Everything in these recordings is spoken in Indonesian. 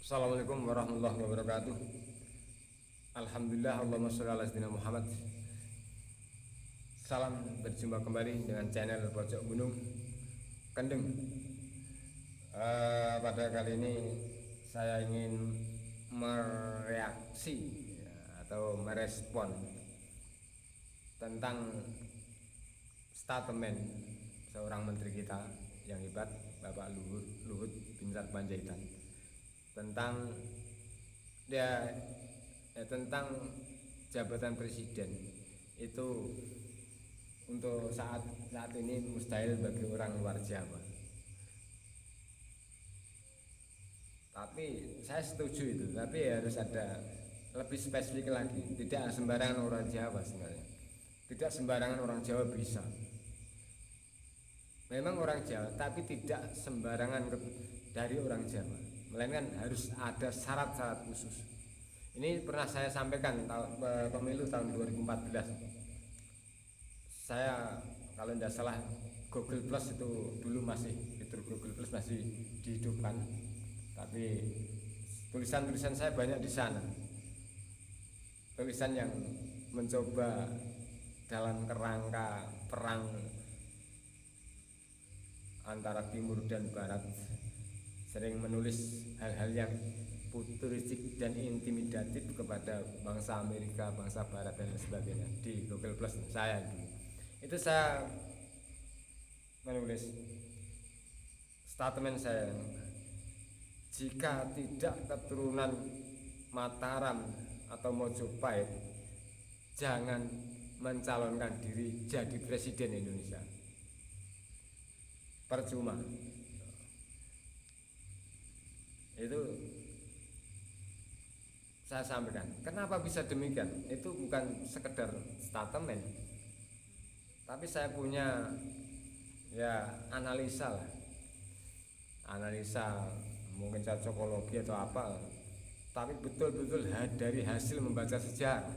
Assalamualaikum warahmatullahi wabarakatuh. Alhamdulillah, Allahumma sholli ala sayyidina Muhammad. Salam, berjumpa kembali dengan channel Pojok Gunung Kendeng. Pada kali ini saya ingin mereaksi atau merespon tentang statement seorang menteri kita yang hebat, Bapak Luhut Binsar Panjaitan, tentang tentang jabatan presiden itu untuk saat ini mustahil bagi orang luar Jawa. Tapi saya setuju itu, tapi harus ada lebih spesifik lagi. Tidak sembarangan orang Jawa sebenarnya. Tidak sembarangan orang Jawa bisa. Memang orang Jawa, tapi tidak sembarangan dari orang Jawa, melainkan harus ada syarat-syarat khusus. Ini pernah saya sampaikan pemilu tahun 2014. Saya kalau tidak salah Google Plus itu dulu masih, fitur Google Plus masih dihidupkan, tapi tulisan-tulisan saya banyak di sana. Tulisan yang mencoba dalam kerangka perang antara timur dan barat, sering menulis hal-hal yang futuristik dan intimidatif kepada bangsa Amerika, bangsa barat dan sebagainya di Google Plus saya dulu. Itu saya menulis statement saya, jika tidak keturunan Mataram atau Mojopahit, jangan mencalonkan diri jadi presiden Indonesia. Percuma. Itu saya sampaikan. Kenapa bisa demikian? Itu bukan sekedar statement, tapi saya punya analisa lah. Analisa mungkin cocokologi atau apa, tapi betul-betul dari hasil membaca sejarah.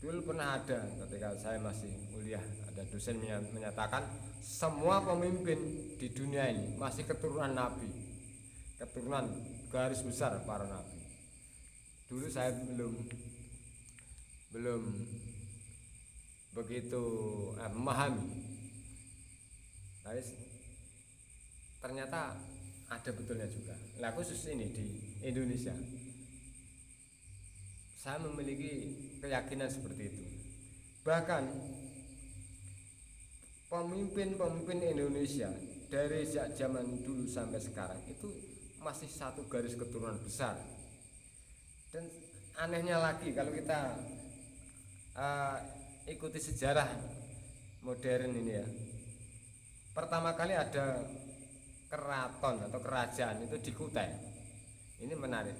Dulu pernah ada ketika saya masih kuliah, ada dosen menyatakan semua pemimpin di dunia ini masih keturunan nabi, keturunan garis besar para nabi. Dulu saya belum begitu memahami. Tapi ternyata ada betulnya juga. Nah, khusus ini di Indonesia, saya memiliki keyakinan seperti itu. Bahkan pemimpin Indonesia dari sejak zaman dulu sampai sekarang itu masih satu garis keturunan besar. Dan anehnya lagi, kalau kita ikuti sejarah modern ini ya, pertama kali ada keraton atau kerajaan itu di Kutai. Ini menarik.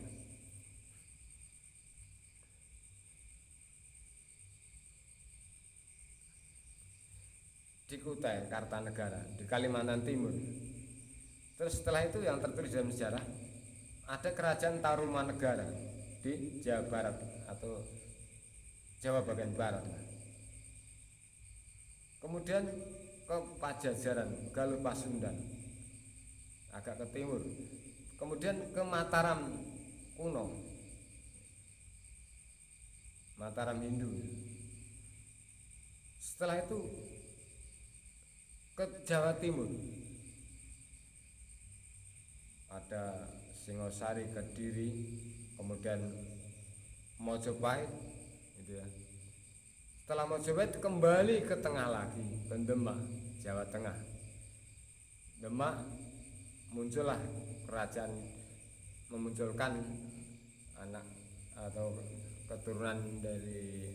Di Kutai Kartanegara di Kalimantan Timur. Terus setelah itu yang tertulis dalam sejarah ada kerajaan Tarumanegara di Jawa Barat atau Jawa bagian barat. Kemudian ke Pajajaran, Galuh Pasundan agak ke timur. Kemudian ke Mataram kuno, Mataram Hindu. Setelah itu ke Jawa Timur, ada Singosari, Kediri, kemudian Mojopahit gitu ya. Setelah Mojopahit kembali ke tengah lagi, ke Demak, Jawa Tengah. Demak muncullah kerajaan, memunculkan anak atau keturunan dari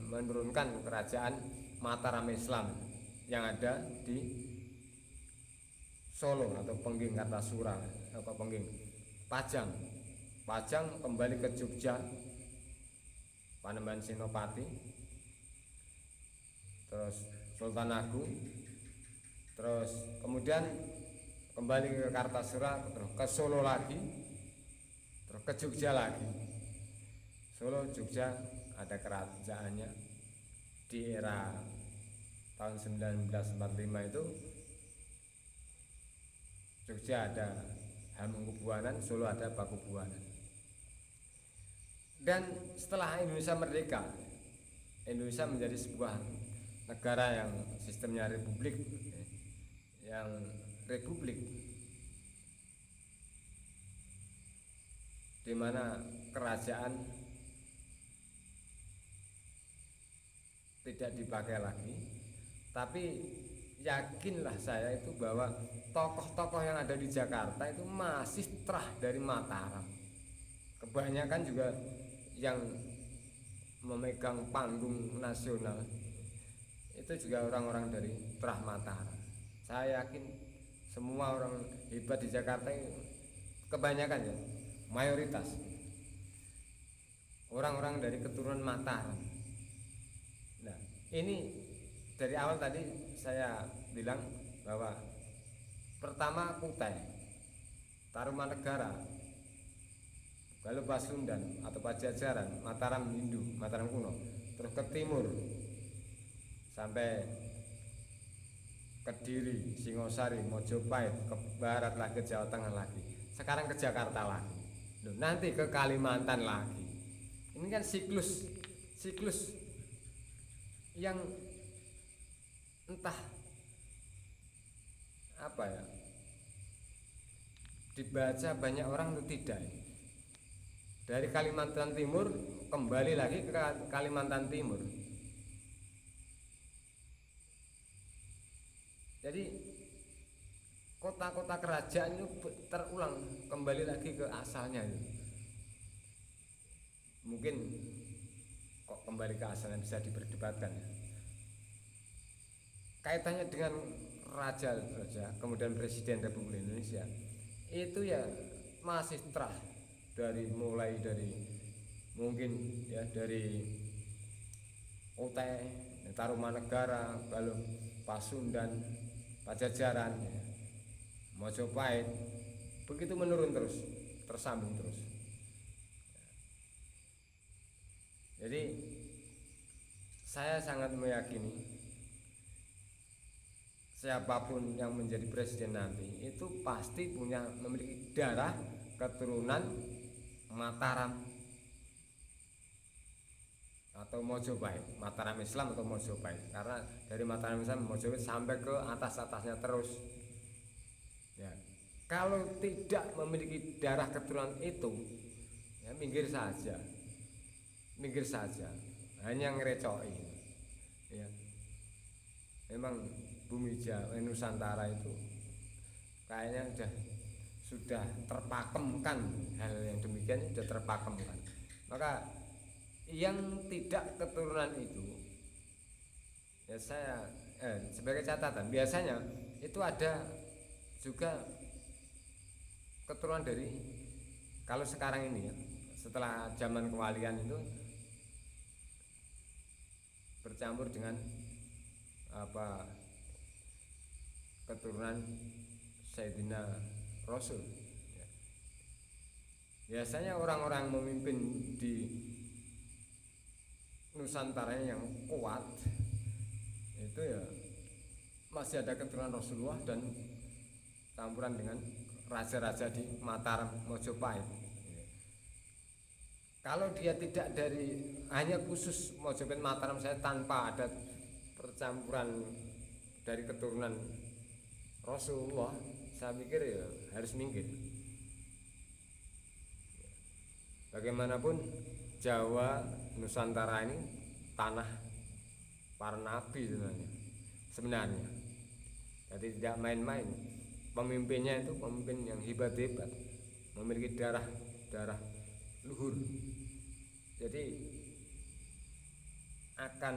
menurunkan kerajaan Mataram Islam yang ada di Solo atau Pengging Kartasura atau Pengging Pajang kembali ke Jogja, Panembahan Senopati, terus Sultan Agung, terus kemudian kembali ke Kartasura, terus ke Solo lagi, terus ke Jogja lagi. Solo, Jogja ada kerajaannya di era tahun 1945 itu. Jogja ada Hamengkubuanan, Solo ada Pakubuanan. Dan setelah Indonesia merdeka, Indonesia menjadi sebuah negara yang sistemnya republik, yang republik, di mana kerajaan tidak dipakai lagi. Tapi yakinlah saya itu bahwa tokoh-tokoh yang ada di Jakarta itu masih terah dari Mataram. Kebanyakan juga yang memegang panggung nasional itu juga orang-orang dari terah Mataram. Saya yakin semua orang hebat di Jakarta itu kebanyakan ya, mayoritas orang-orang dari keturunan Mataram. Nah, ini dari awal tadi saya bilang bahwa pertama Kutai, Tarumanegara, lalu Pasundan atau Pajajaran, Mataram Hindu, Mataram kuno, terus ke timur sampai Kediri, Singosari, Mojopahit, ke barat lagi ke Jawa Tengah lagi, sekarang ke Jakarta lagi, nanti ke Kalimantan lagi. Ini kan siklus yang entah apa ya, dibaca banyak orang itu tidak. Dari Kalimantan Timur kembali lagi ke Kalimantan Timur. Jadi kota-kota kerajaan itu terulang kembali lagi ke asalnya itu. Mungkin kok kembali ke asalnya bisa diperdebatkan ya. Kaitannya dengan raja kemudian Presiden Republik Indonesia itu ya masih terah mulai dari mungkin ya dari Kutai, Tarumanegara, lalu Pasundan, Pajajaran, ya, Mojopahit, begitu menurun terus, tersambung terus. Jadi saya sangat meyakini siapapun yang menjadi presiden nanti itu pasti memiliki darah keturunan Mataram atau Mojopahit, Mataram Islam atau Mojopahit, karena dari Mataram Islam Mojopahit sampai ke atasnya terus. Ya, kalau tidak memiliki darah keturunan itu, ya minggir saja, hanya ngerecoki. Ya, memang bumi Jawa, Nusantara itu kayaknya sudah terpakemkan, hal yang demikian sudah terpakemkan. Maka yang tidak keturunan itu, ya saya sebagai catatan, biasanya itu ada juga keturunan dari, kalau sekarang ini ya, setelah zaman kewalian itu bercampur dengan keturunan Sayyidina Rasul. Biasanya orang-orang memimpin di Nusantara yang kuat itu ya masih ada keturunan Rasulullah dan campuran dengan raja-raja di Mataram, Mojopahit. Kalau dia tidak dari hanya khusus Mojopahit, Mataram saya tanpa ada percampuran dari keturunan Rasulullah, saya pikir ya harus minggir. Bagaimanapun Jawa, Nusantara ini tanah para nabi sebenarnya. Jadi tidak main-main. Pemimpinnya itu pemimpin yang hebat-hebat, memiliki darah luhur. Jadi akan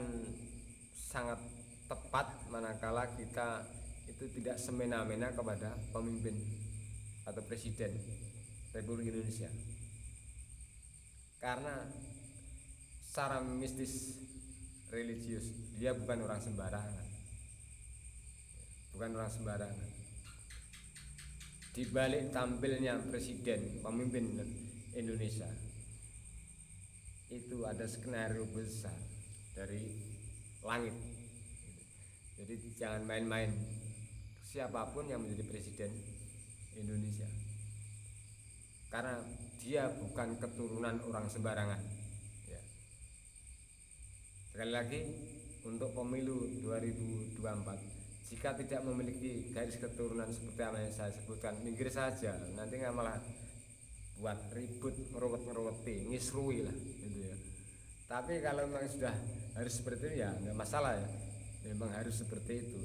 sangat tepat manakala kita itu tidak semena-mena kepada pemimpin atau presiden Republik Indonesia, karena secara mistis religius dia bukan orang sembarangan, Di balik tampilnya presiden pemimpin Indonesia itu ada skenario besar dari langit. Jadi jangan main-main siapapun yang menjadi presiden Indonesia. karena dia bukan keturunan orang sembarangan ya. Sekali lagi, untuk pemilu 2024, jika tidak memiliki garis keturunan seperti apa yang saya sebutkan, minggir saja, nanti nggak malah buat ribut, ngeruwet-ngeruweti, ngisrui lah gitu ya. Tapi kalau memang sudah harus seperti itu ya nggak masalah ya, memang harus seperti itu.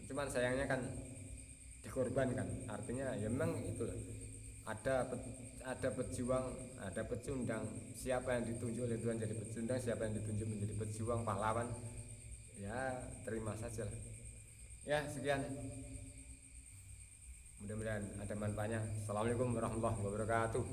Cuman sayangnya kan dikorbankan, artinya ya memang itu ada ada pejuang, ada pecundang, siapa yang ditunjuk oleh Tuhan jadi pecundang, siapa yang ditunjuk menjadi pejuang pahlawan, ya terima saja lah. Ya sekian, mudah-mudahan ada manfaatnya. Assalamualaikum warahmatullahi wabarakatuh.